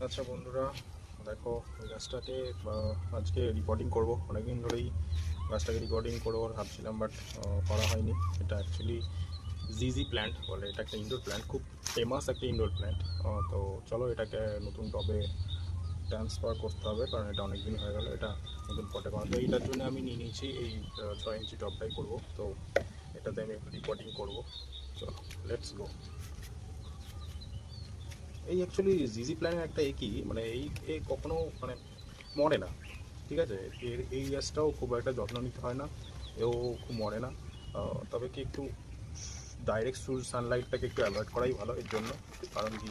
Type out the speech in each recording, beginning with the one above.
আচ্ছা বন্ধুরা, দেখো এই গাছটাকে আজকে রিপোর্টিং করব। অনেকদিন ধরেই গাছটাকে রিপোর্টিং করবো ভাবছিলাম, বাট করা হয়নি। এটা অ্যাকচুয়ালি জিজি প্ল্যান্ট বলে, এটা একটা ইনডোর প্ল্যান্ট, খুব ফেমাস একটা ইনডোর প্ল্যান্ট। তো চলো এটাকে নতুন টবে ট্রান্সফার করতে হবে, কারণ এটা অনেক দিন হয়ে গেল এটা নতুন পটে করা। তো এইটার জন্য আমি নিয়ে নিয়েছি এই 6 ইঞ্চি টবটাই করব। তো এটাতে আমি একটু রিপোর্টিং করবো। চলো, লেটস গো। এই অ্যাকচুয়ালি জিজি প্ল্যানের একটা একই মানে এই কখনো মানে মরে না, ঠিক আছে। এই গাছটাও খুব একটা যত্ন নিতে হয় না, এও খুব মরে না। তবে কি একটু ডাইরেক্ট সানলাইটটাকে একটু অ্যাভয়েড করাই ভালো এর জন্য। কারণ কি,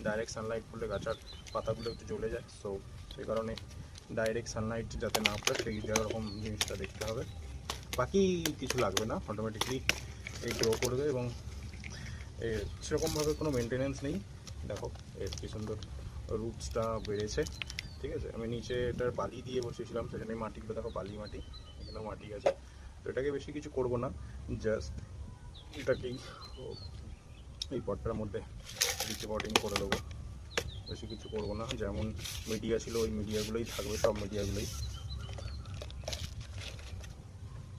ডাইরেক্ট সানলাইট পড়লে গাছের পাতাগুলো একটু জ্বলে যায়। সো সেই কারণে ডাইরেক্ট সানলাইট যাতে না পড়ে সেই রকম জিনিসটা দেখতে হবে। বাকি কিছু লাগবে না, অটোমেটিকলি এই গ্রো করবে। এবং সেরকমভাবে কোনো মেনটেনেন্স নেই। দেখো এর কি সুন্দর রুটসটা বেড়েছে, ঠিক আছে। আমি নিচে এটার বালি দিয়ে বসেছিলাম, সেখানে মাটিগুলো দেখো বালি মাটি, এখানেও মাটি আছে। তো এটাকে বেশি কিছু করব না, জাস্ট এটাকেই এই পটটার মধ্যে রিপোর্টিং করে দেবো। বেশি কিছু করব না, যেমন মিডিয়া ছিল ওই মিডিয়াগুলোই থাকবে, সব মিডিয়াগুলোই।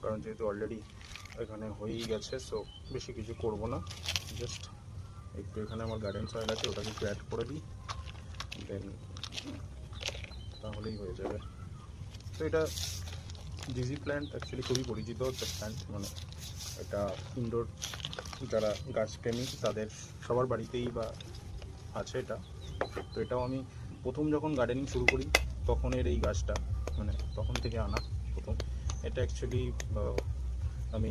কারণ যেহেতু অলরেডি এখানে হয়েই গেছে, সো বেশি কিছু করব না। জাস্ট একটু এখানে আমার গার্ডেন সয়েল আছে, ওটাকে একটু অ্যাড করে দিই, দেন তাহলেই হয়ে যাবে। তো এটা জিজি প্ল্যান্ট অ্যাকচুয়ালি খুবই পরিচিত একটা প্ল্যান্ট, মানে এটা ইনডোর যারা গাছপ্রেমী তাদের সবার বাড়িতেই বা আছে এটা। তো এটাও আমি প্রথম যখন গার্ডেনিং শুরু করি তখনের এই গাছটা, মানে তখন থেকে আনা প্রথম। এটা অ্যাকচুয়ালি আমি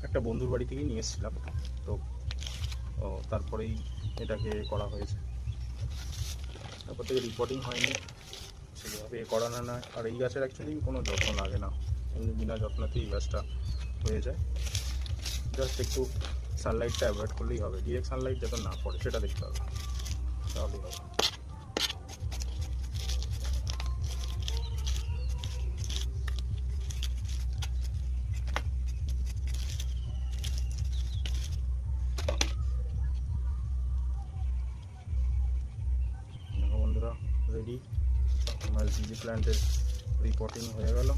একটা বন্ধুর বাড়ি থেকেই নিয়ে এসেছিলাম। তো তারপরেই এটাকে করা হয়েছে, তারপর থেকে রিপোর্টিং হয়নি, সেভাবে করানো না। আর এই গাছের অ্যাকচুয়ালি কোনো যত্ন লাগে না, এমনি বিনা যত্নতেই এই গাছটা হয়ে যায়। জাস্ট একটু সানলাইটটা অ্যাভয়েড করলেই হবে, ডিরেক্ট সানলাইট যাতে না পড়ে সেটা দেখতে হবে, তাহলেই হবে। বন্ধুরা রেডি, আমার জিজি প্ল্যান্টের রিপোর্টিং হয়ে গেল।